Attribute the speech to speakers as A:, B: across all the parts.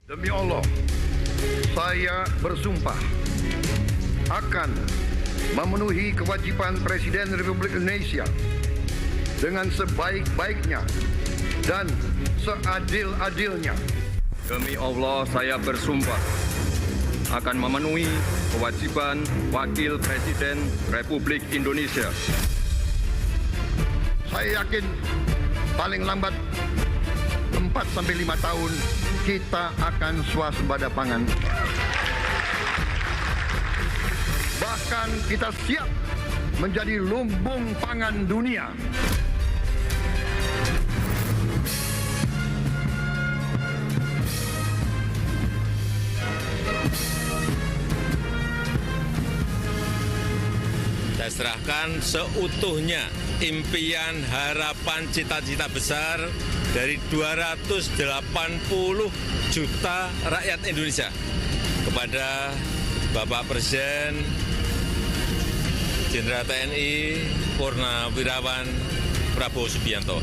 A: Demi Allah, saya bersumpah akan memenuhi kewajiban Presiden Republik Indonesia dengan sebaik-baiknya dan seadil-adilnya.
B: Demi Allah, saya bersumpah akan memenuhi kewajiban Wakil Presiden Republik Indonesia.
A: Saya yakin paling lambat 4-5 tahun kita akan swasembada pangan. Bahkan kita siap menjadi lumbung pangan dunia.
C: Saya serahkan seutuhnya impian, harapan, cita-cita besar dari 280 juta rakyat Indonesia kepada Bapak Presiden Jenderal TNI Purnawirawan Prabowo Subianto.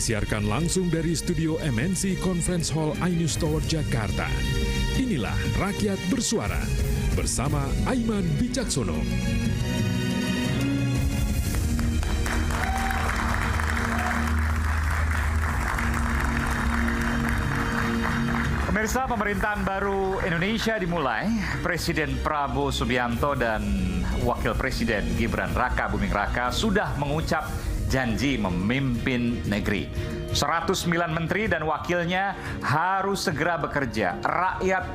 D: Disiarkan langsung dari studio MNC Conference Hall iNews Tower Jakarta. Inilah Rakyat Bersuara bersama Aiman Wicaksono.
E: Pemirsa, pemerintahan baru Indonesia dimulai. Presiden Prabowo Subianto dan Wakil Presiden Gibran Raka Buming Raka sudah mengucap janji memimpin negeri. 109 menteri dan wakilnya harus segera bekerja. Rakyat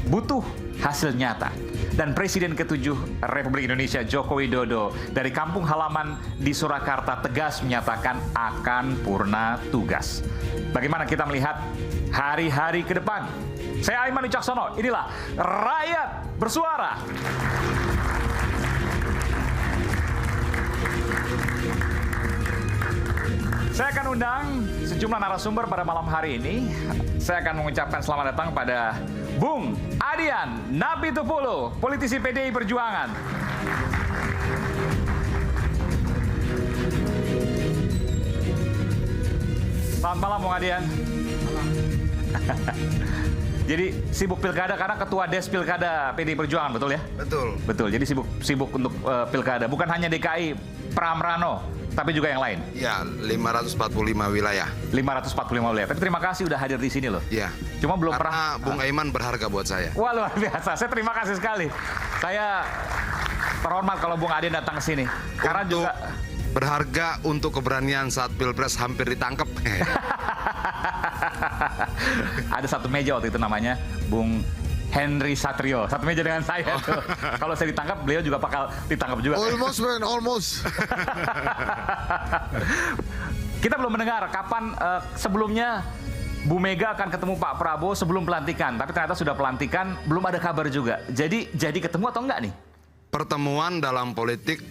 E: butuh hasil nyata. Dan Presiden ke-7 Republik Indonesia Joko Widodo dari kampung halaman di Surakarta tegas menyatakan akan purna tugas. Bagaimana kita melihat hari-hari ke depan? Saya Aiman Wicaksono, inilah Rakyat Bersuara. Saya akan undang sejumlah narasumber pada malam hari ini. Saya akan mengucapkan selamat datang pada Bung Adian Napitupulu, politisi PDI Perjuangan. Selamat malam, Bung Adian. Jadi sibuk pilkada karena ketua Des Pilkada PDI Perjuangan, betul ya?
A: Betul.
E: Betul, jadi sibuk untuk pilkada. Bukan hanya DKI, Pramrano, tapi juga yang lain.
F: Ya, 545 wilayah.
E: 545 wilayah. Tapi terima kasih udah hadir di sini loh.
F: Ya.
E: Cuma belum
F: Karena
E: pernah.
F: Bung Aiman berharga buat saya.
E: Wah, luar biasa. Saya terima kasih sekali. Saya terhormat kalau Bung Adian datang ke sini. Karena
F: Untuk
E: juga
F: berharga untuk keberanian saat Pilpres hampir ditangkap.
E: ada satu meja waktu itu namanya Bung Henry Satrio. Satu meja dengan saya tuh. Kalau saya ditangkap, beliau juga bakal ditangkap juga.
F: Almost, man, almost.
E: Kita belum mendengar kapan sebelumnya Bu Mega akan ketemu Pak Prabowo sebelum pelantikan. Tapi ternyata sudah pelantikan, belum ada kabar juga. Jadi ketemu atau enggak nih?
F: Pertemuan dalam politik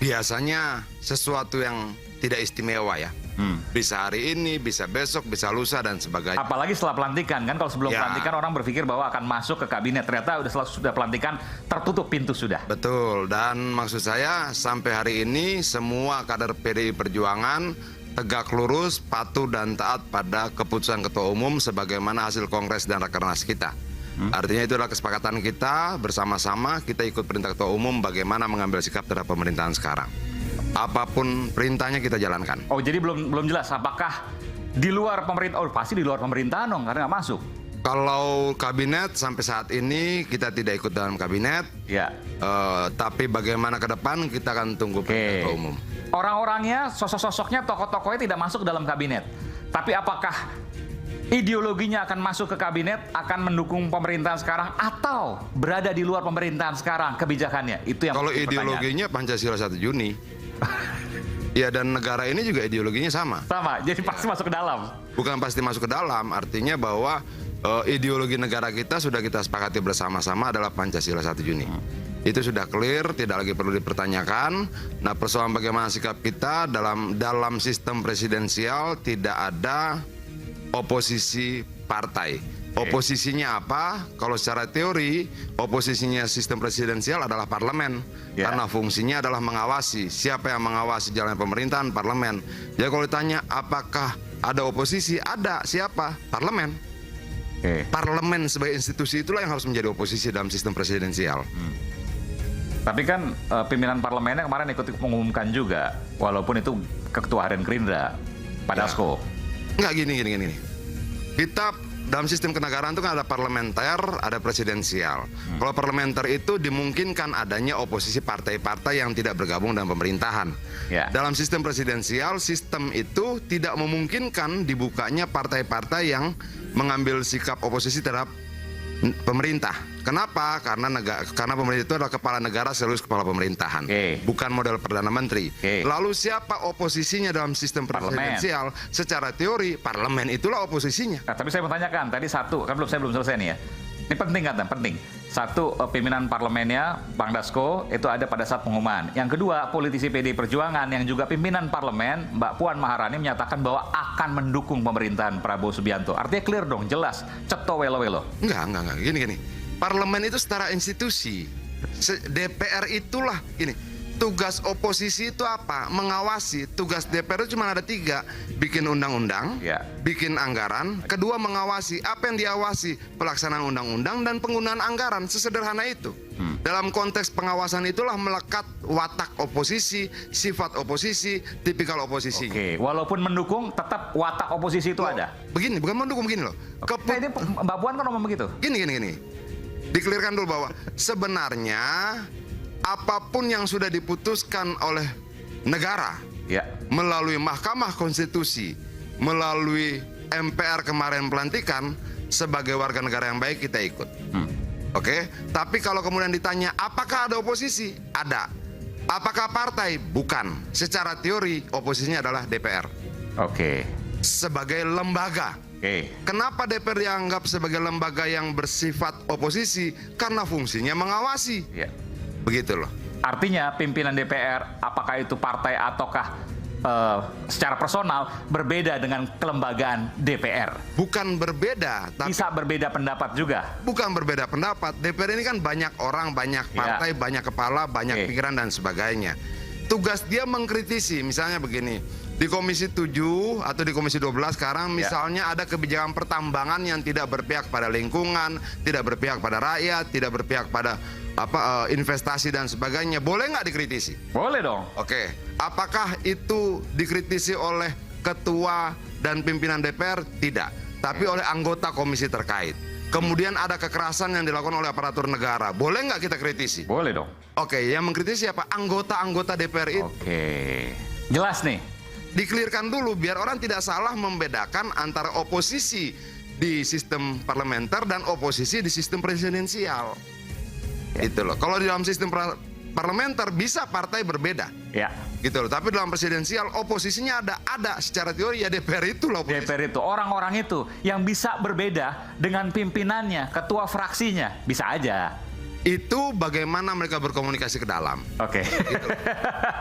F: biasanya sesuatu yang tidak istimewa ya. Bisa hari ini, bisa besok, bisa lusa dan sebagainya.
E: Apalagi setelah pelantikan kan, kalau sebelum
F: Ya.
E: pelantikan orang berpikir bahwa akan masuk ke kabinet. Ternyata sudah pelantikan, tertutup pintu sudah.
F: Betul, dan maksud saya sampai hari ini semua kader PDI Perjuangan tegak lurus, patuh dan taat pada keputusan Ketua Umum sebagaimana hasil Kongres dan Rakernas kita. Artinya itu adalah kesepakatan kita bersama-sama, kita ikut perintah Ketua Umum bagaimana mengambil sikap terhadap pemerintahan sekarang. Apapun perintahnya kita jalankan.
E: Oh, jadi belum jelas apakah di luar pemerintah? Oh, pasti di luar pemerintahan dong, karena nggak masuk.
F: Kalau kabinet sampai saat ini kita tidak ikut dalam kabinet.
E: Ya.
F: Tapi bagaimana ke depan kita akan tunggu perintah Ketua Umum.
E: Orang-orangnya, sosok-sosoknya, tokoh-tokohnya tidak masuk dalam kabinet. Tapi apakah ideologinya akan masuk ke kabinet, akan mendukung pemerintahan sekarang, atau berada di luar pemerintahan sekarang kebijakannya? Itu yang
F: Kalau
E: menjadi pertanyaan.
F: ideologinya Pancasila 1 Juni. Ya, dan negara ini juga ideologinya sama.
E: Sama, jadi pasti masuk ke dalam.
F: Bukan pasti masuk ke dalam, artinya bahwa ideologi negara kita sudah kita sepakati bersama-sama adalah Pancasila 1 Juni. Itu sudah clear, tidak lagi perlu dipertanyakan. Nah, persoalan bagaimana sikap kita dalam sistem presidensial tidak ada oposisi partai. Oposisinya apa? Kalau secara teori, oposisinya sistem presidensial adalah parlemen.
E: Ya.
F: Karena fungsinya adalah mengawasi. Siapa yang mengawasi jalannya pemerintahan? Parlemen. Jadi kalau ditanya apakah ada oposisi? Ada. Siapa? Parlemen. Parlemen sebagai institusi itulah yang harus menjadi oposisi dalam sistem presidensial.
E: Tapi kan pimpinan parlemennya kemarin ikut mengumumkan juga, walaupun itu Ketua Harian Gerindra, Pak Dasko.
F: Enggak, gini. Kita dalam sistem kenegaraan itu kan ada parlementer, ada presidensial. Kalau parlementer itu dimungkinkan adanya oposisi partai-partai yang tidak bergabung dalam pemerintahan.
E: Ya.
F: Dalam sistem presidensial, sistem itu tidak memungkinkan dibukanya partai-partai yang mengambil sikap oposisi terhadap pemerintah. Kenapa? Karena pemerintah itu adalah kepala negara sekaligus kepala pemerintahan, bukan model perdana menteri. Lalu siapa oposisinya dalam sistem presidensial? Secara teori parlemen itulah oposisinya.
E: Nah, tapi saya mau tanyakan tadi satu, kan saya belum selesai nih ya. Ini penting kan, penting. Satu, pimpinan parlemennya Bang Dasko itu ada pada saat pengumuman. Yang kedua, politisi PDI Perjuangan yang juga pimpinan parlemen Mbak Puan Maharani menyatakan bahwa akan mendukung pemerintahan Prabowo Subianto. Artinya clear dong, jelas, ceto welo-welo.
F: Enggak. Gini. Parlemen itu setara institusi. DPR itulah gini. Tugas oposisi itu apa? Mengawasi. Tugas DPR itu cuma ada 3. Bikin undang-undang, bikin anggaran, kedua mengawasi. Apa yang diawasi? Pelaksanaan undang-undang dan penggunaan anggaran. Sesederhana itu. Dalam konteks pengawasan itulah melekat watak oposisi, sifat oposisi, tipikal oposisi.
E: Oke, walaupun mendukung, tetap watak oposisi itu ada.
F: Begini, bukan mendukung, begini loh.
E: Nah, ini Mbak Puan kan ngomong begitu.
F: Gini. Dikelirkan dulu bahwa sebenarnya apapun yang sudah diputuskan oleh negara melalui Mahkamah Konstitusi, melalui MPR kemarin pelantikan, sebagai warga negara yang baik kita ikut. Oke? Tapi kalau kemudian ditanya apakah ada oposisi? Ada. Apakah partai? Bukan. Secara teori oposisinya adalah DPR.
E: Oke.
F: Sebagai lembaga. Kenapa DPR dianggap sebagai lembaga yang bersifat oposisi? Karena fungsinya mengawasi. Begitu loh.
E: Artinya pimpinan DPR, apakah itu partai ataukah secara personal, berbeda dengan kelembagaan DPR? Bukan berbeda. Tapi bisa berbeda pendapat juga?
F: Bukan berbeda pendapat. DPR ini kan banyak orang, banyak partai, banyak kepala, banyak pikiran dan sebagainya. Tugas dia mengkritisi, misalnya begini. Di Komisi 7 atau di Komisi 12 sekarang misalnya ada kebijakan pertambangan yang tidak berpihak pada lingkungan, tidak berpihak pada rakyat, tidak berpihak pada investasi dan sebagainya. Boleh nggak dikritisi?
E: Boleh dong.
F: Oke. Apakah itu dikritisi oleh ketua dan pimpinan DPR? Tidak. Tapi oleh anggota komisi terkait. Kemudian ada kekerasan yang dilakukan oleh aparatur negara. Boleh nggak kita kritisi?
E: Boleh dong.
F: Oke, yang mengkritisi apa? Anggota-anggota DPR itu.
E: Oke. Jelas nih.
F: Dikelirkan dulu biar orang tidak salah membedakan antara oposisi di sistem parlementer dan oposisi di sistem presidensial. Itu loh. Kalau di dalam sistem parlementer bisa partai berbeda. Gitu loh. Tapi dalam presidensial oposisinya ada secara teori ya DPR itu loh.
E: DPR itu orang-orang itu yang bisa berbeda dengan pimpinannya, ketua fraksinya, bisa aja.
F: Itu bagaimana mereka berkomunikasi ke dalam. Gitu.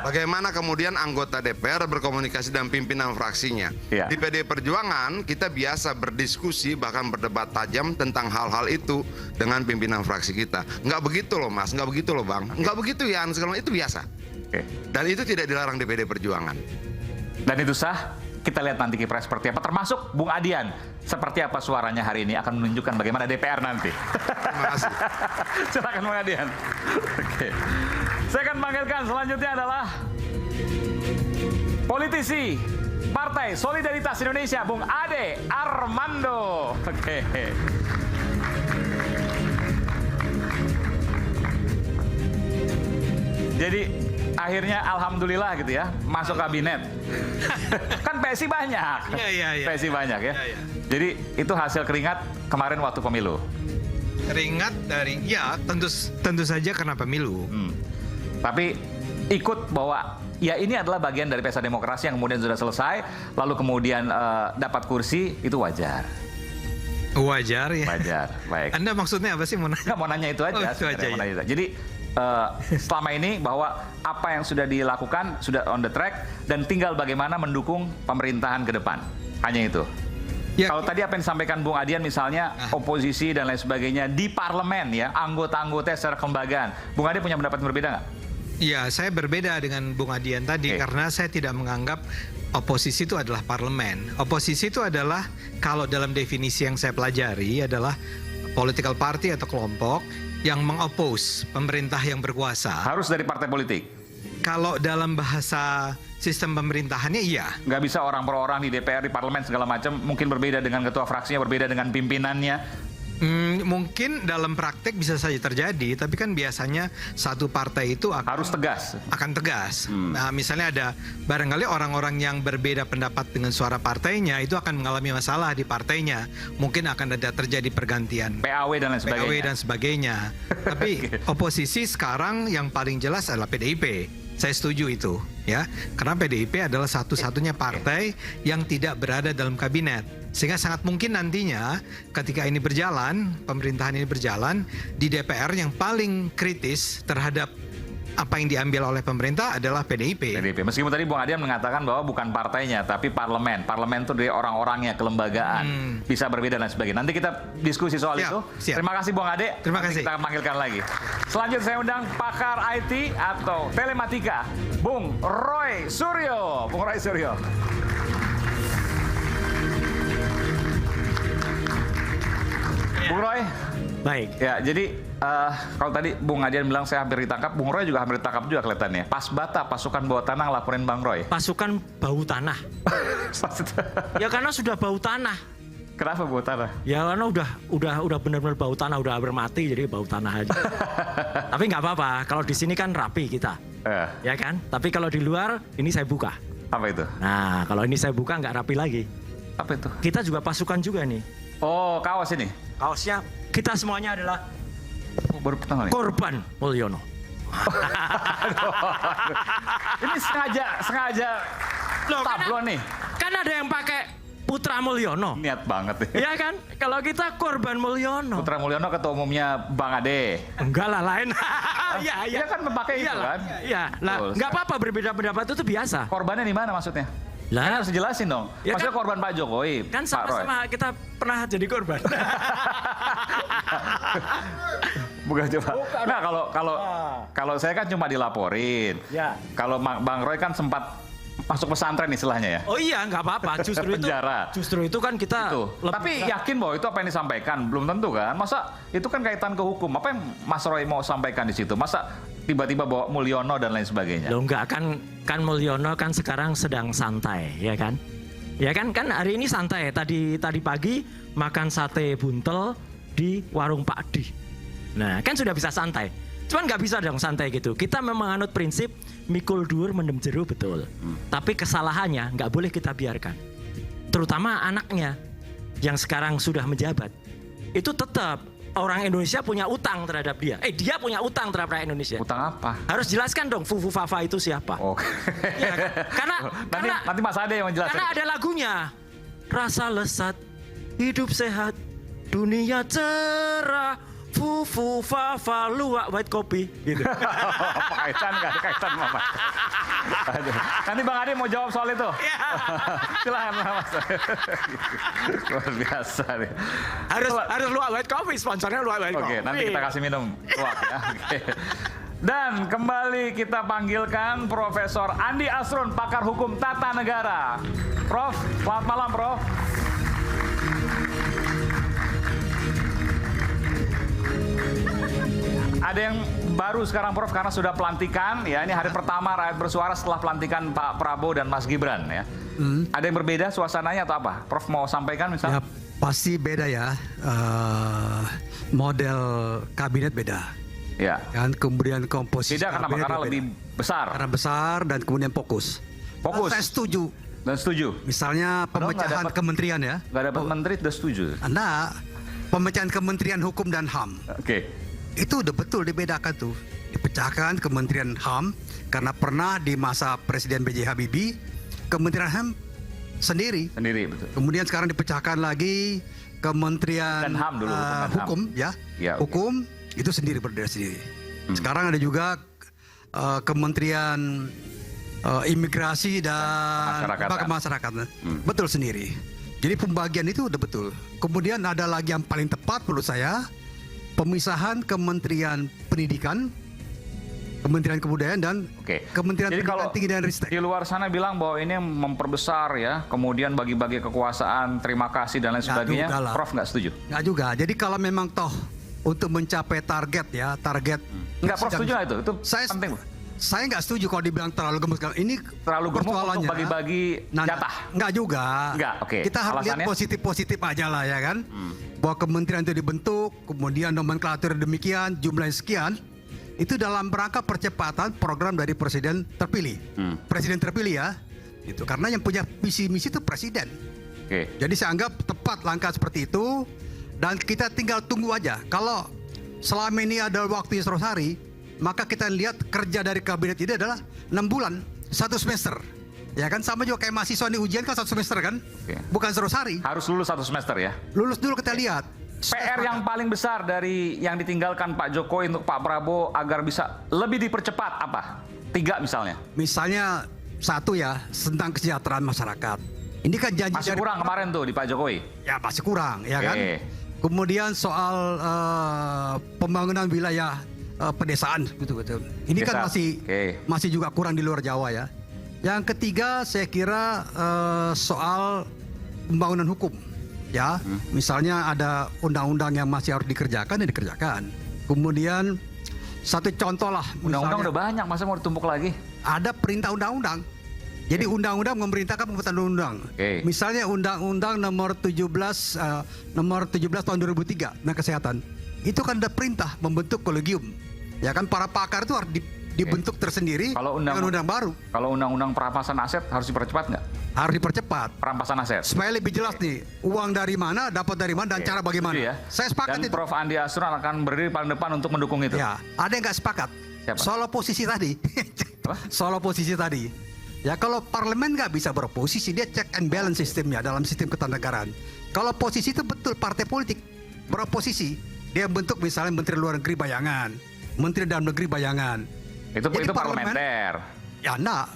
F: Bagaimana kemudian anggota DPR berkomunikasi dengan pimpinan fraksinya. Di PDI Perjuangan kita biasa berdiskusi bahkan berdebat tajam tentang hal-hal itu dengan pimpinan fraksi kita. Nggak begitu loh Mas, nggak begitu loh Bang, nggak begitu ya, segala itu biasa. Dan itu tidak dilarang di PDI Perjuangan. Dan itu sah. Kita lihat nanti kiprah seperti apa, termasuk Bung Adian. Seperti apa suaranya hari ini akan menunjukkan bagaimana DPR nanti. Terima kasih. Silakan Bung Adian. Saya akan panggilkan selanjutnya adalah politisi Partai Solidaritas Indonesia, Bung Ade Armando. Jadi akhirnya alhamdulillah gitu ya, masuk kabinet. Kan
E: PSI banyak.
G: Iya.
E: PSI banyak ya.
G: Iya.
E: Jadi itu hasil keringat kemarin waktu pemilu.
G: Keringat dari, ya tentu saja karena pemilu.
E: Tapi ikut bahwa ya ini adalah bagian dari pesta demokrasi yang kemudian sudah selesai, lalu kemudian dapat kursi, itu wajar.
G: Wajar ya.
E: Wajar, baik.
G: Anda maksudnya apa sih mau nanya?
E: Nggak, mau nanya itu aja.
G: Oh, itu
E: sebenarnya,
G: aja,
E: mau
G: ya.
E: nanya itu. Jadi selama ini bahwa apa yang sudah dilakukan sudah on the track dan tinggal bagaimana mendukung pemerintahan ke depan. Hanya itu.
G: Ya.
E: Kalau tadi apa yang disampaikan Bung Adian misalnya oposisi dan lain sebagainya di parlemen ya, anggota-anggota secara kelembagaan. Bung Adian punya pendapat yang berbeda nggak?
G: Ya, saya berbeda dengan Bung Adian tadi karena saya tidak menganggap oposisi itu adalah parlemen. Oposisi itu adalah, kalau dalam definisi yang saya pelajari, adalah political party atau kelompok yang mengopos pemerintah yang berkuasa.
E: Harus dari partai politik.
G: Kalau dalam bahasa sistem pemerintahannya iya.
E: Nggak bisa orang per orang di DPR, di parlemen segala macam, mungkin berbeda dengan ketua fraksinya, berbeda dengan pimpinannya.
G: Mungkin dalam praktek bisa saja terjadi, tapi kan biasanya satu partai itu
E: Harus tegas.
G: akan tegas. Nah, misalnya ada barangkali orang-orang yang berbeda pendapat dengan suara partainya itu akan mengalami masalah di partainya. Mungkin akan ada terjadi pergantian
E: PAW dan lain sebagainya.
G: PAW dan sebagainya. Tapi oposisi sekarang yang paling jelas adalah PDIP. Saya setuju itu, ya. Karena PDIP adalah satu-satunya partai yang tidak berada dalam kabinet. Sehingga sangat mungkin nantinya ketika ini berjalan, pemerintahan ini berjalan, di DPR yang paling kritis terhadap apa yang diambil oleh pemerintah adalah PDIP.
E: PDIP. Meskipun tadi Bung Adian mengatakan bahwa bukan partainya, tapi parlemen. Parlemen itu dari orang-orangnya, kelembagaan. Bisa berbeda dan sebagainya. Nanti kita diskusi soal
G: Siap,
E: itu.
G: siap.
E: Terima kasih Bung Ade.
G: Terima
E: Nanti
G: kasih.
E: kita panggilkan lagi. Selanjutnya saya undang pakar IT atau telematika, Bung Roy Suryo. Bung Roy Suryo. Bung Roy.
H: Baik.
E: Ya, jadi kalau tadi Bung Adian bilang saya hampir ditangkap, Bung Roy juga hampir ditangkap juga kelihatannya. Pas Bata, pasukan bawah tanah laporin Bang Roy.
H: Pasukan bau tanah. Ya karena sudah bau tanah.
E: Kenapa bawah tanah?
H: Ya karena udah benar-benar bau tanah, udah hampir mati jadi bau tanah aja. Tapi nggak apa-apa, kalau di sini kan rapi kita. Ya kan? Tapi kalau di luar ini saya buka.
E: Apa itu?
H: Nah, kalau ini saya buka nggak rapi lagi.
E: Apa itu?
H: Kita juga pasukan juga nih.
E: Oh, kaos ini.
H: Kaosnya kita semuanya adalah
E: Oh, baru pertama nih.
H: korban Mulyono.
E: Ini sengaja
H: Loh,
E: tablon nih.
H: Kan ada yang pakai Putra Mulyono.
E: Niat banget nih.
H: Ya kan? Kalau kita korban Mulyono.
E: Putra Mulyono ketua umumnya Bang Ade.
H: Enggak lah, lain. Iya.
E: Dia kan memakai itu
H: Iyalah.
E: kan.
H: Iya. Nah,
E: Betul.
H: nggak apa-apa berbeda pendapat itu biasa.
E: Korbannya di mana maksudnya?
H: Lah,
E: Kan harus dijelasin dong.
H: Ya
E: Maksudnya
H: kan-
E: korban Pak Jokowi.
H: kan
E: Pak Roy.
H: sama-sama kita pernah jadi korban.
E: Bukan coba. Nah, kalau saya kan cuma dilaporin.
H: Ya.
E: Kalau Bang Roy kan sempat masuk pesantren istilahnya ya.
H: Oh iya, nggak apa-apa.
E: Penjara.
H: Justru itu kan kita
E: Itu. Tapi yakin bahwa itu apa yang disampaikan? Belum tentu kan. Masa itu kan kaitan ke hukum. Apa yang Mas Roy mau sampaikan di situ? Masa tiba-tiba bawa Mulyono dan lain sebagainya?
H: Loh enggak, kan Mulyono kan sekarang sedang santai, ya kan? Ya kan hari ini santai. Tadi pagi makan sate buntel di warung Pak Di. Nah, kan sudah bisa santai. Cuman nggak bisa dong santai gitu. Kita memang anut prinsip mikul dur mendem jeru, betul. Tapi kesalahannya nggak boleh kita biarkan. Terutama anaknya yang sekarang sudah menjabat. Itu tetap orang Indonesia punya utang terhadap dia. Dia punya utang terhadap rakyat Indonesia.
E: Utang apa?
H: Harus jelaskan dong Fufu Fafa itu siapa.
E: Oh.
H: Ya,
E: Nanti Mas Ade yang menjelaskan.
H: karena ada lagunya. Rasa lesat, hidup sehat, dunia cerah, Fufu Fafa luwak white kopi gitu.
E: Apa kaitan? Nggak ada kaitan Mama. Aduh. Nanti Bang Ade mau jawab soal itu. Silahkan Mas. Luar biasa nih.
H: harus luwak white kopi, sponsornya luwak white kopi.
E: Oke, nanti kita kasih minum luwak ya. Oke. Dan kembali kita panggilkan Profesor Andi Asrun, pakar hukum tata negara. Prof, selamat malam Prof. Ada yang baru sekarang Prof karena sudah pelantikan ya, ini hari pertama rakyat bersuara setelah pelantikan Pak Prabowo dan Mas Gibran ya. Ada yang berbeda suasananya atau apa? Prof mau sampaikan
I: Ya
E: misalnya?
I: pasti beda ya. Model kabinet beda.
E: Ya.
I: Kan kemudian komposisi
E: Beda kenapa?
I: kabinet
E: Karena
I: juga
E: lebih
I: beda.
E: besar.
I: Karena besar dan kemudian fokus.
E: Fokus.
I: Saya setuju
E: Dan setuju?
I: Misalnya
E: Padahal nggak
I: pemecahan
E: dapat-
I: kementerian ya.
E: Nggak dapat menteri, udah setuju?
I: Anda pemecahan Kementerian Hukum dan HAM.
E: Oke.
I: Itu udah betul dibedakan tuh. Dipecahkan Kementerian HAM karena pernah di masa Presiden B.J. Habibie Kementerian HAM sendiri.
E: Sendiri, betul.
I: Kemudian sekarang dipecahkan lagi Kementerian
E: Dan HAM dulu, Kementerian HAM.
I: Hukum ya.
E: Ya, oke.
I: Hukum itu sendiri berdiri sendiri. Sekarang ada juga Kementerian Imigrasi dan Kemasyarakatan. Betul sendiri. Jadi pembagian itu udah betul. Kemudian ada lagi yang paling tepat menurut saya, pemisahan Kementerian Pendidikan, Kementerian Kebudayaan dan Kementerian
E: Jadi
I: Pendidikan
E: kalau
I: Tinggi dan Ristek.
E: di luar sana bilang bahwa ini memperbesar ya, kemudian bagi-bagi kekuasaan, terima kasih dan lain sebagainya,
I: juga lah.
E: Prof nggak setuju?
I: Nggak juga. Jadi kalau memang toh untuk mencapai target ya, target.
E: Nggak, Prof setuju nggak itu? Itu
I: saya,
E: penting.
I: Saya nggak setuju kalau dibilang terlalu gemuk. Ini
E: Terlalu gemuk untuk
I: persoalannya.
E: bagi-bagi jatah?
I: Nggak juga.
E: Nggak, oke.
I: Kita harus lihat
E: Alasannya?
I: positif-positif aja lah ya kan. Bahwa kementerian itu dibentuk, kemudian nomenklatur demikian, jumlahnya sekian. Itu dalam rangka percepatan program dari presiden terpilih. Presiden terpilih ya. Itu karena yang punya visi misi itu presiden. Jadi saya anggap tepat langkah seperti itu. Dan kita tinggal tunggu aja. Kalau selama ini ada waktu 100 hari, maka kita lihat kerja dari kabinet ini adalah 6 bulan, 1 semester. Ya kan, sama juga kayak mahasiswa ini ujian kan 1 semester kan, bukan 100 hari.
E: Harus lulus 1 semester ya.
I: Lulus dulu kita lihat.
E: PR yang paling besar dari yang ditinggalkan Pak Jokowi untuk Pak Prabowo agar bisa lebih dipercepat apa? 3 misalnya.
I: Misalnya 1 ya, tentang kesejahteraan masyarakat. Ini kan janji
E: Masih
I: dari
E: kurang kemarin tuh di Pak Jokowi.
I: Ya masih kurang, ya kan. Kemudian soal pembangunan wilayah pedesaan betul-betul. Ini kan masih juga kurang di luar Jawa ya. Yang ketiga saya kira soal pembangunan hukum ya. Misalnya ada undang-undang yang masih harus dikerjakan ya dikerjakan. Kemudian satu contoh lah.
E: Undang-undang udah banyak, masa mau ditumpuk lagi?
I: Ada perintah undang-undang. Jadi undang-undang memerintahkan pembuatan undang-undang. Misalnya undang-undang nomor 17 tahun 2003 tentang kesehatan. Itu kan ada perintah membentuk kolegium. Ya kan para pakar itu harus dibentuk tersendiri dengan undang baru.
E: Kalau undang-undang perampasan aset harus dipercepat nggak?
I: Harus dipercepat.
E: Perampasan aset.
I: Supaya lebih jelas nih, uang dari mana, dapat dari mana, dan cara bagaimana.
E: Ya.
I: Saya sepakat
E: dan
I: itu.
E: Prof. Andi Asrun akan berdiri paling depan untuk mendukung itu.
I: Ya, ada yang nggak sepakat.
E: Siapa?
I: Soal oposisi tadi. Soal oposisi tadi. Ya kalau parlemen nggak bisa beroposisi, dia check and balance sistemnya dalam sistem ketatanegaraan. Kalau posisi itu betul partai politik beroposisi, dia bentuk misalnya Menteri Luar Negeri bayangan, Menteri Dalam Negeri bayangan.
E: Itu parlementer.
I: Ya enggak,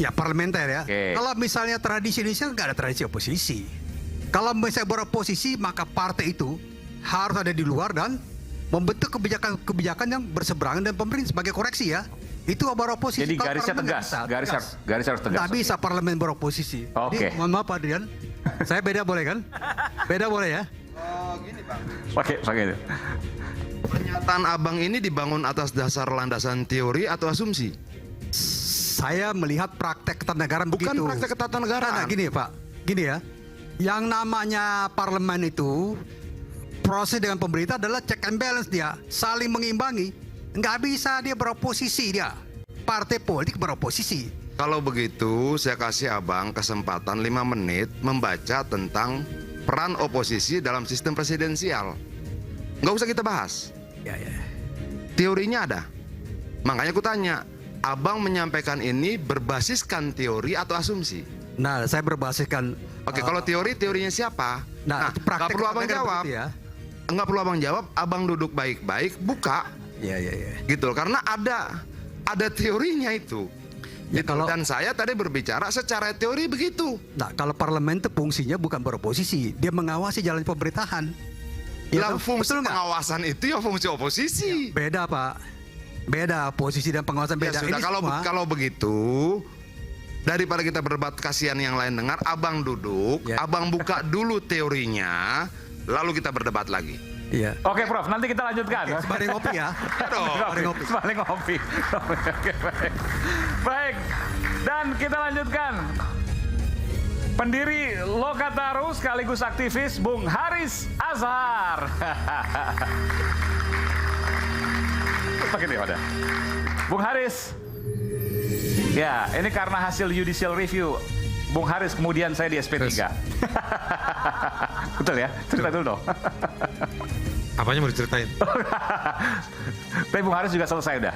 I: ya parlementer ya. Kalau misalnya tradisi Indonesia nggak ada tradisi oposisi. Kalau misalnya beroposisi maka partai itu harus ada di luar dan membentuk kebijakan yang berseberangan dengan pemerintah sebagai koreksi ya. Itu beroposisi.
E: Jadi garisnya tegas. Garis harus tegas.
I: Nggak bisa parlemen beroposisi.
E: Oke.
I: Jadi, mohon maaf Pak Adrian. Saya beda boleh kan? Beda boleh ya?
F: Oh gini Bang.
E: Pakai itu.
F: Pernyataan Abang ini dibangun atas dasar landasan teori atau asumsi?
I: Saya melihat praktek ketatanegaraan begitu.
F: Bukan praktek ketatanegaraan.
I: Nah, gini Pak. Gini ya. Yang namanya parlemen itu proses dengan pemerintah adalah check and balance dia. Saling mengimbangi. Nggak bisa dia beroposisi dia. Partai politik beroposisi.
F: Kalau begitu, saya kasih Abang kesempatan 5 menit membaca tentang peran oposisi dalam sistem presidensial. Nggak usah kita bahas.
I: Ya.
F: Teorinya ada. Makanya aku tanya, Abang menyampaikan ini berbasiskan teori atau asumsi?
I: Nah, saya berbasiskan.
F: Oke, kalau teorinya siapa?
I: Nah,
F: nggak perlu Abang jawab.
I: Ya.
F: Nggak perlu Abang jawab, Abang duduk baik-baik, buka.
I: Ya.
F: Gitu, karena ada teorinya itu.
I: Ya,
F: gitu. Dan saya tadi berbicara secara teori begitu.
I: Nah, kalau parlemen itu fungsinya bukan beroposisi, dia mengawasi jalan pemerintahan. Ya,
F: fungsi pengawasan itu ya fungsi oposisi.
I: Ya, beda Pak, beda posisi dan pengawasan beda.
F: Ya sudah,
I: ini
F: kalau begitu, daripada kita berdebat kasihan yang lain dengar, Abang duduk, Abang buka dulu teorinya, lalu kita berdebat lagi.
I: Iya.
E: Oke Prof, nanti kita lanjutkan.
I: Sembari ngopi ya.
E: Sembari ngopi. Baik, dan kita lanjutkan. Pendiri Lokataru sekaligus aktivis Bung Haris Azhar. Pakai dia pada. Bung Haris. Ya, ini karena hasil judicial review Bung Haris, kemudian saya di SP3. Betul ya? Cerita dulu dong.
J: Apanya mau diceritain?
E: Tapi Bung Haris juga selesai udah?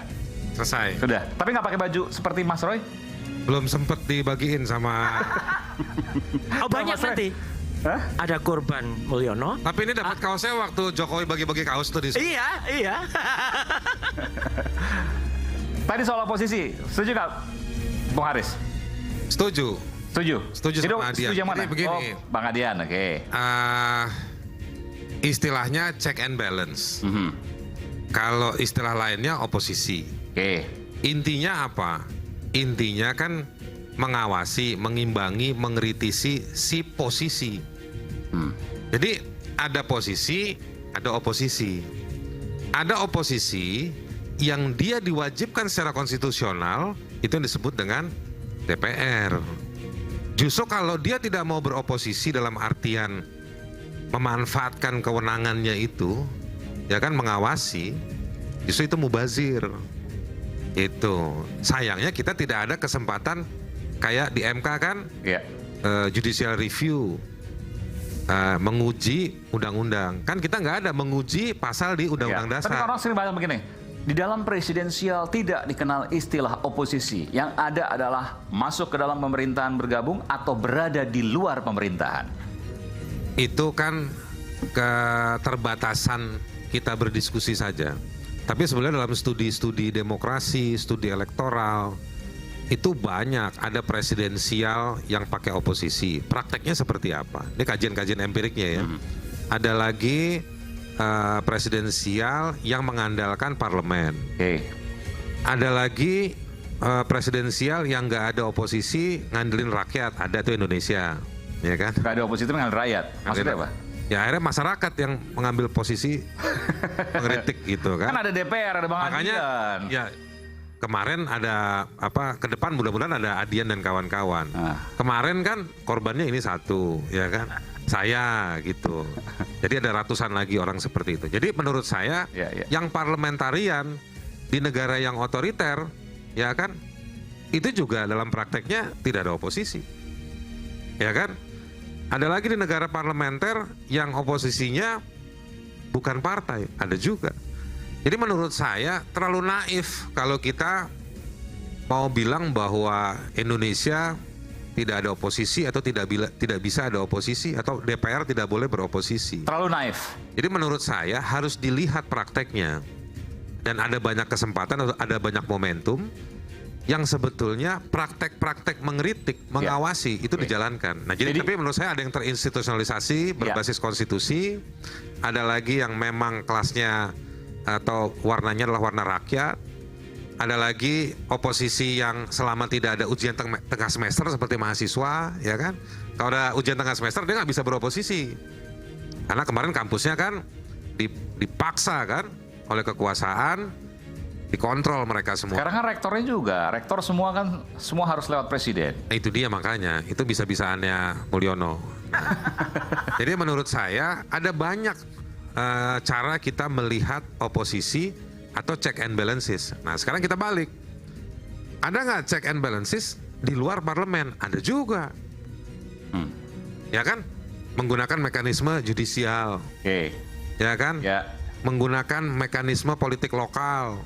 J: Selesai.
E: Sudah. Tapi nggak pakai baju seperti Mas Roy?
J: Belum sempet dibagiin sama...
H: Oh, banyak nanti.
E: Hah?
H: Ada korban Mulyono.
J: Tapi ini dapat kaosnya waktu Jokowi bagi-bagi kaos tuh di...
H: Iya.
J: Tadi
E: soal oposisi, setuju nggak Bung Haris?
J: Setuju. Setuju sama Adian.
E: Setuju yang mana?
J: Jadi begini.
E: Bang Adian, oke.
J: Istilahnya check and balance. Kalau istilah lainnya oposisi. Intinya apa? Intinya kan mengawasi, mengimbangi, mengkritisi si posisi. Jadi ada posisi, ada oposisi. Ada oposisi yang dia diwajibkan secara konstitusional, itu yang disebut dengan DPR. Justru kalau dia tidak mau beroposisi dalam artian memanfaatkan kewenangannya itu, ya kan, mengawasi, justru itu mubazir. Itu sayangnya kita tidak ada kesempatan kayak di MK kan, judicial review, menguji undang-undang. Kan kita nggak ada menguji pasal di undang-undang dasar.
E: Tapi orang sering bahas begini, di dalam presidensial tidak dikenal istilah oposisi. Yang ada adalah masuk ke dalam pemerintahan bergabung atau berada di luar pemerintahan.
J: Itu kan keterbatasan kita berdiskusi saja. Tapi sebenarnya dalam studi-studi demokrasi, studi elektoral, itu banyak ada presidensial yang pakai oposisi. Prakteknya seperti apa? Ini kajian-kajian empiriknya ya. Ada lagi presidensial yang mengandalkan parlemen. Ada lagi presidensial yang nggak ada oposisi, ngandelin rakyat. Ada tuh Indonesia, ya kan?
E: Nggak ada oposisi ngandel rakyat. Maksudnya apa?
J: Ya akhirnya masyarakat yang mengambil posisi mengkritik gitu kan.
E: Kan ada DPR, ada Bang
J: Makanya,
E: Adian.
J: ya kemarin ada apa, ke depan mudah-mudahan ada Adian dan kawan-kawan. Kemarin kan korbannya ini satu, ya kan? Saya gitu. Jadi ada ratusan lagi orang seperti itu. Jadi menurut saya yang parlementarian di negara yang otoriter, ya kan, itu juga dalam prakteknya tidak ada oposisi, ya kan? Ada lagi di negara parlementer yang oposisinya bukan partai, ada juga. Jadi menurut saya terlalu naif kalau kita mau bilang bahwa Indonesia tidak ada oposisi atau tidak bisa ada oposisi atau DPR tidak boleh beroposisi.
E: Terlalu naif.
J: Jadi menurut saya harus dilihat prakteknya. Dan ada banyak kesempatan atau ada banyak momentum yang sebetulnya praktek-praktek mengkritik, mengawasi itu dijalankan. Nah, jadi tapi menurut saya ada yang terinstitusionalisasi berbasis konstitusi, ada lagi yang memang kelasnya atau warnanya adalah warna rakyat, ada lagi oposisi yang selama tidak ada ujian tengah semester seperti mahasiswa, ya kan? Kalau ada ujian tengah semester dia nggak bisa beroposisi, karena kemarin kampusnya kan dipaksa kan oleh kekuasaan. Dikontrol mereka semua.
E: Sekarang kan rektornya juga, rektor semua harus lewat presiden.
J: Nah, itu dia makanya, itu bisa-bisaannya Mulyono. Jadi menurut saya ada banyak cara kita melihat oposisi atau check and balances. Nah sekarang kita balik, ada nggak check and balances di luar parlemen? Ada juga, ya kan? Menggunakan mekanisme judicial, ya kan? Menggunakan mekanisme politik lokal.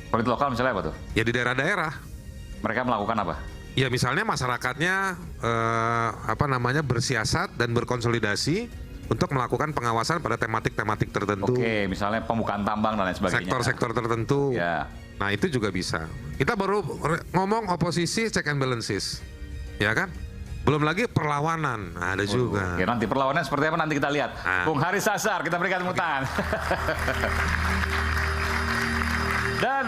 E: Politik lokal misalnya apa tuh?
J: Ya di daerah-daerah.
E: Mereka melakukan apa?
J: Ya misalnya masyarakatnya bersiasat dan berkonsolidasi untuk melakukan pengawasan pada tematik-tematik tertentu.
E: Oke, misalnya pembukaan tambang dan lain sebagainya.
J: Sektor-sektor tertentu.
E: Ya.
J: Nah itu juga bisa. Kita baru ngomong oposisi check and balances, ya kan? Belum lagi perlawanan, nah, ada juga.
E: Oke, nanti perlawanan seperti apa nanti kita lihat. Bung Haris Sasar, kita berikan tepuk tangan. Dan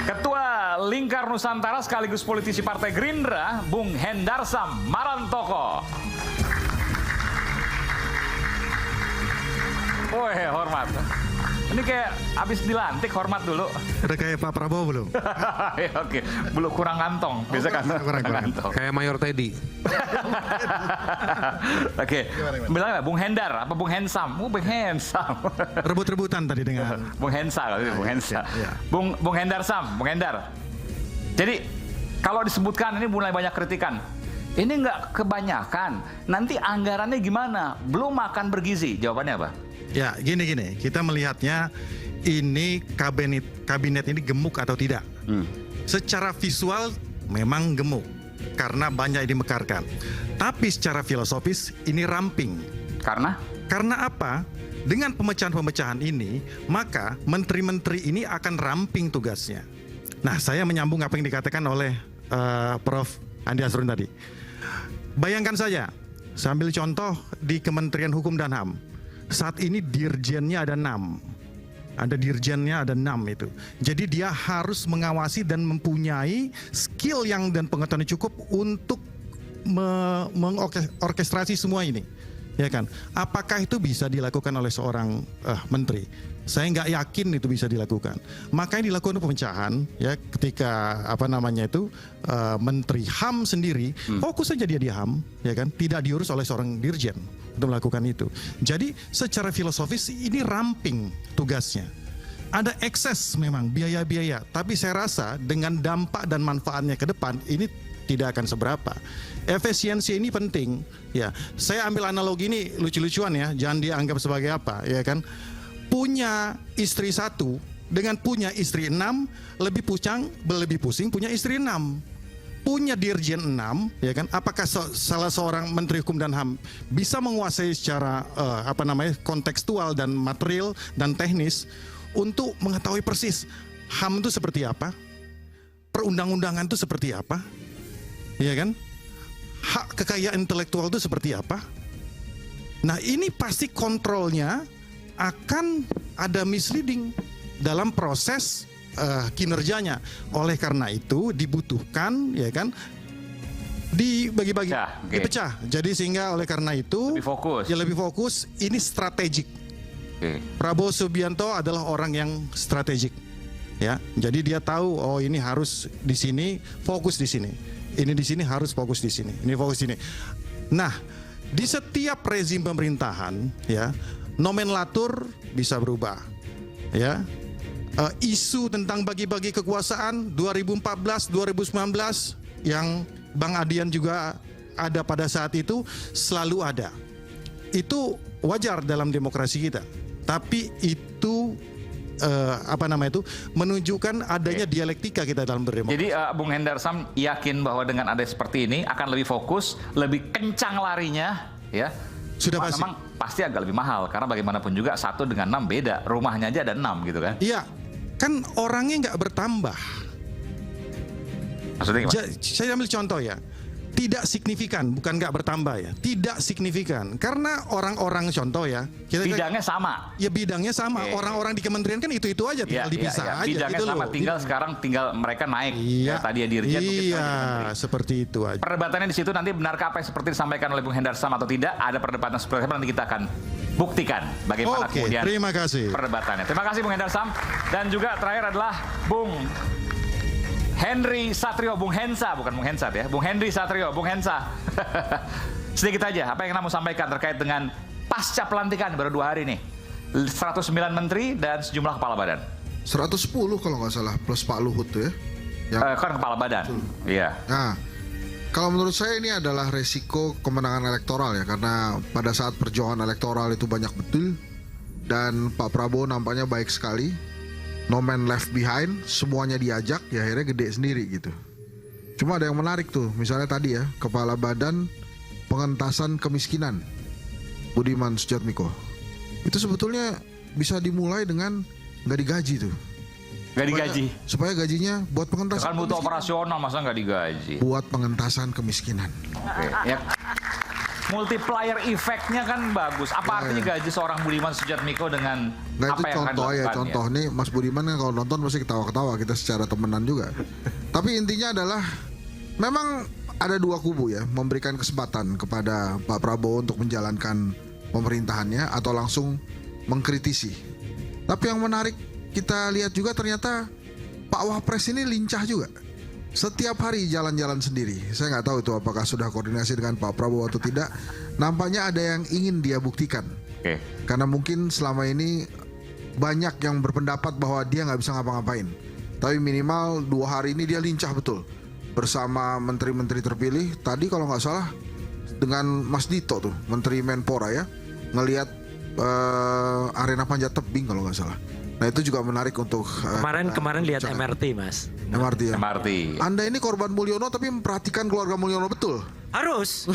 E: Ketua Lingkar Nusantara sekaligus politisi Partai Gerindra, Bung Hendarsam Marantoko. Woi, hormat. Ini kayak abis dilantik, hormat dulu.
I: Udah kayak Pak Prabowo belum?
E: Ya, oke, belum kurang kantong. Biasa kan kurang kantong.
J: Kayak Mayor Teddy.
E: Oke, bilangnya Bung Hendar apa Bung Hensam? Bung Hensam.
I: Rebut-rebutan tadi dengan
E: Bung Hensa, Bung Hensa. Bung Hendar Sam, Bung Hendar. Jadi kalau disebutkan ini mulai banyak kritikan. Ini nggak kebanyakan. Nanti anggarannya gimana? Belum makan bergizi. Jawabannya apa?
K: Ya, gini. Kita melihatnya ini kabinet ini gemuk atau tidak. Secara visual memang gemuk karena banyak yang dimekarkan. Tapi secara filosofis ini ramping. Karena apa? Dengan pemecahan-pemecahan ini, maka menteri-menteri ini akan ramping tugasnya. Nah, saya menyambung apa yang dikatakan oleh Prof. Andi Asrun tadi. Bayangkan saja, saya ambil contoh di Kementerian Hukum dan HAM. Saat ini dirjennya ada 6. Dirjennya ada 6 itu. Jadi dia harus mengawasi dan mempunyai skill dan pengetahuan yang cukup untuk mengorkestrasi semua ini. Ya kan? Apakah itu bisa dilakukan oleh seorang menteri? Saya nggak yakin itu bisa dilakukan. Makanya dilakukan pemecahan ya ketika Menteri HAM sendiri fokus saja dia di HAM, ya kan? Tidak diurus oleh seorang dirjen untuk melakukan itu. Jadi secara filosofis ini ramping tugasnya. Ada ekses memang biaya-biaya, tapi saya rasa dengan dampak dan manfaatnya ke depan ini tidak akan seberapa. Efisiensi ini penting, ya. Saya ambil analogi ini lucu-lucuan ya, jangan dianggap sebagai apa, ya kan? Punya istri 1 dengan punya istri 6 lebih pusing punya istri 6. Punya dirjen 6, ya kan? Apakah salah seorang menteri hukum dan HAM bisa menguasai secara kontekstual dan material dan teknis untuk mengetahui persis HAM itu seperti apa? Perundang-undangan itu seperti apa? Ya kan? Hak kekayaan intelektual itu seperti apa? Nah, ini pasti kontrolnya akan ada misleading dalam proses kinerjanya. Oleh karena itu dibutuhkan, ya kan, dibagi-bagi, dipecah. Jadi sehingga oleh karena itu lebih fokus. Ini strategik. Prabowo Subianto adalah orang yang strategik, ya. Jadi dia tahu, oh ini harus di sini, fokus di sini. Ini di sini harus fokus di sini. Ini fokus di sini. Nah, di setiap rezim pemerintahan, ya, nomenklatur bisa berubah, ya. Isu tentang bagi-bagi kekuasaan 2014, 2019 yang Bang Adian juga ada pada saat itu selalu ada. Itu wajar dalam demokrasi kita. Tapi itu menunjukkan adanya dialektika kita dalam berdemokrasi.
E: Jadi Bung Hendar Sam yakin bahwa dengan ada seperti ini akan lebih fokus, lebih kencang larinya, ya.
K: Sudah pasti.
E: Memang pasti agak lebih mahal karena bagaimanapun juga 1 dengan 6 beda, rumahnya aja ada 6 gitu kan?
K: Iya, kan orangnya nggak bertambah.
E: Maksudnya gimana?
K: Saya ambil contoh ya. Tidak signifikan, bukan nggak bertambah ya. Tidak signifikan, karena orang-orang contoh ya.
E: Bidangnya sama.
K: Ya bidangnya sama. Orang-orang di kementerian kan itu aja, tinggal dipisah aja.
E: Bidangnya
K: gitu
E: sama,
K: loh.
E: Sekarang tinggal mereka naik. Ya, tadi ya dirjen.
K: Iya, seperti itu aja.
E: Perdebatannya di situ nanti benarkah apa yang seperti disampaikan oleh Bung Hendar Sam atau tidak? Ada perdebatan seperti apa nanti kita akan buktikan bagaimana kemudian
K: terima kasih.
E: Perdebatannya. Terima kasih Bung Hendar Sam. Dan juga terakhir adalah Bung Henry Satrio, Bung Hensa, bukan Bung Hensat ya, Bung Henry Satrio, Bung Hensa. Sedikit aja, apa yang kamu sampaikan terkait dengan pasca pelantikan baru 2 hari nih, 109 menteri dan sejumlah kepala badan.
L: 110 kalau nggak salah, plus Pak Luhut tuh ya.
E: Kan kepala badan. Iya.
L: Nah, kalau menurut saya ini adalah resiko kemenangan elektoral ya, karena pada saat perjuangan elektoral itu banyak betul dan Pak Prabowo nampaknya baik sekali. No man left behind, semuanya diajak, ya akhirnya gede sendiri gitu. Cuma ada yang menarik tuh, misalnya tadi ya, Kepala Badan Pengentasan Kemiskinan, Budiman Sujatmiko. Itu sebetulnya bisa dimulai dengan nggak digaji tuh.
E: Nggak digaji?
L: Supaya gajinya buat pengentasan
E: kan butuh operasional, masa nggak digaji?
L: Buat pengentasan kemiskinan.
E: Oke, ya. Multiplier efeknya kan bagus. Apa artinya gaji seorang Budiman Sujatmiko dengan apa yang akan dilakukan?
L: Ya, contoh nih Mas Budiman kan kalau nonton pasti ketawa-ketawa, kita secara temenan juga. Tapi intinya adalah memang ada 2 kubu ya, memberikan kesempatan kepada Pak Prabowo untuk menjalankan pemerintahannya atau langsung mengkritisi. Tapi yang menarik kita lihat juga ternyata Pak Wapres ini lincah juga. Setiap hari jalan-jalan sendiri. Saya nggak tahu itu apakah sudah koordinasi dengan Pak Prabowo atau tidak. Nampaknya ada yang ingin dia buktikan. Karena mungkin selama ini banyak yang berpendapat bahwa dia nggak bisa ngapa-ngapain. Tapi minimal 2 hari ini dia lincah betul. bersama menteri-menteri terpilih. Tadi kalau nggak salah dengan Mas Dito tuh, Menteri Menpora ya, ngelihat arena panjat tebing kalau nggak salah. Nah itu juga menarik untuk
H: kemarin lihat MRT, Mas.
L: MRT ya.
E: MRT.
L: Anda ini korban Mulyono tapi memperhatikan keluarga Mulyono betul.
H: Harus.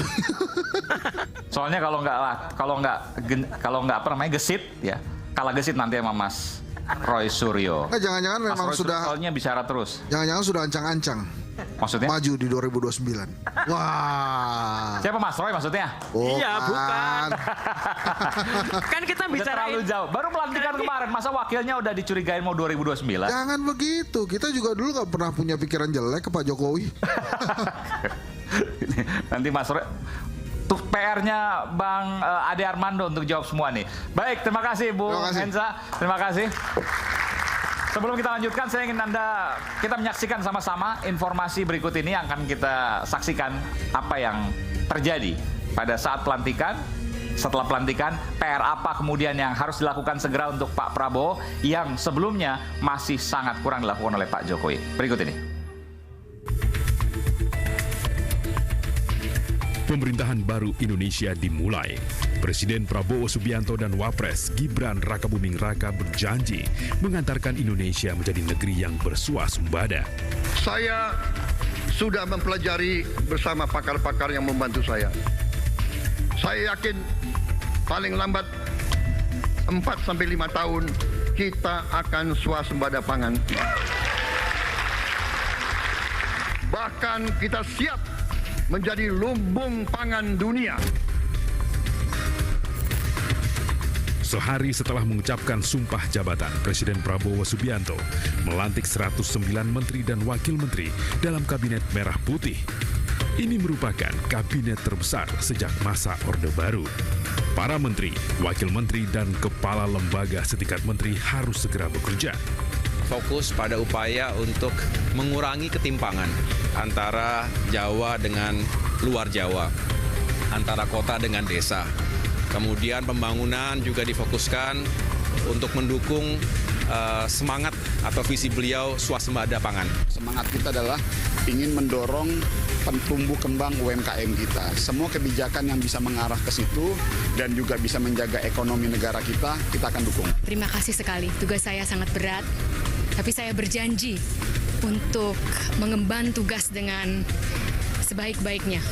E: Soalnya kalau nggak apa namanya gesit ya, kalah gesit nanti sama Mas Roy Suryo.
L: Nah, jangan-jangan
E: Mas
L: memang
E: Roy
L: sudah
E: soalnya bicara terus.
L: Jangan-jangan sudah ancang-ancang.
E: Maksudnya?
L: Maju di 2029. Wah.
E: Siapa Mas Roy maksudnya?
H: Iya, bukan. Kan kita
E: Udah
H: bicara
E: terlalu jauh. Baru pelantikan kemarin, masa wakilnya udah dicurigain mau 2029?
L: Jangan begitu. Kita juga dulu nggak pernah punya pikiran jelek ke Pak Jokowi.
E: Nanti Mas Roy, tuh PR-nya Bang Ade Armando untuk jawab semua nih. Baik, terima kasih Bu Henza. Terima kasih. Sebelum kita lanjutkan, saya ingin kita menyaksikan sama-sama informasi berikut ini yang akan kita saksikan apa yang terjadi pada saat pelantikan. Setelah pelantikan, PR apa kemudian yang harus dilakukan segera untuk Pak Prabowo yang sebelumnya masih sangat kurang dilakukan oleh Pak Jokowi. Berikut ini.
D: Pemerintahan baru Indonesia dimulai. Presiden Prabowo Subianto dan Wapres Gibran Rakabuming Raka berjanji mengantarkan Indonesia menjadi negeri yang bersuasembada.
A: Saya sudah mempelajari bersama pakar-pakar yang membantu saya. Saya yakin paling lambat 4-5 tahun kita akan swasembada pangan. Bahkan kita siap menjadi lumbung pangan dunia.
D: Sehari setelah mengucapkan sumpah jabatan, Presiden Prabowo Subianto melantik 109 menteri dan wakil menteri dalam Kabinet Merah Putih. Ini merupakan kabinet terbesar sejak masa Orde Baru. Para menteri, wakil menteri, dan kepala lembaga setingkat menteri harus segera bekerja.
M: Fokus pada upaya untuk mengurangi ketimpangan antara Jawa dengan luar Jawa, antara kota dengan desa. Kemudian pembangunan juga difokuskan untuk mendukung semangat atau visi beliau swasembada pangan.
N: Semangat kita adalah ingin mendorong tumbuh kembang UMKM kita. Semua kebijakan yang bisa mengarah ke situ dan juga bisa menjaga ekonomi negara kita akan dukung.
O: Terima kasih sekali, tugas saya sangat berat. Tapi saya berjanji untuk mengemban tugas dengan sebaik-baiknya.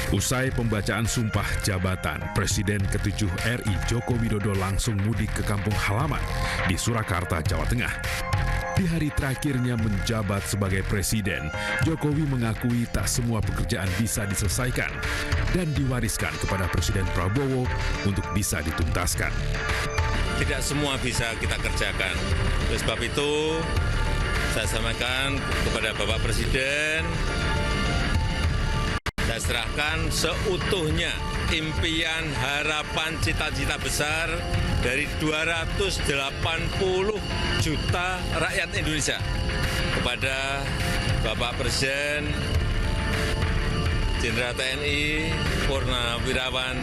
D: Usai pembacaan sumpah jabatan, Presiden ke-7 RI Joko Widodo langsung mudik ke kampung halaman di Surakarta, Jawa Tengah. Di hari terakhirnya menjabat sebagai presiden, Jokowi mengakui tak semua pekerjaan bisa diselesaikan dan diwariskan kepada Presiden Prabowo untuk bisa dituntaskan.
C: Tidak semua bisa kita kerjakan. Oleh sebab itu, saya sampaikan kepada Bapak Presiden, saya serahkan seutuhnya impian, harapan, cita-cita besar dari 280 juta rakyat Indonesia kepada Bapak Presiden Jenderal TNI Purnawirawan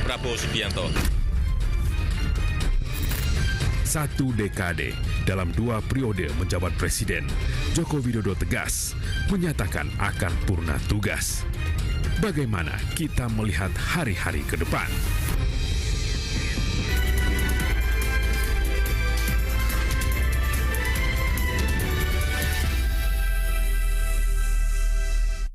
C: Prabowo Subianto.
D: 1 dekade dalam 2 periode menjabat presiden, Joko Widodo tegas menyatakan akan purna tugas. Bagaimana kita melihat hari-hari ke depan?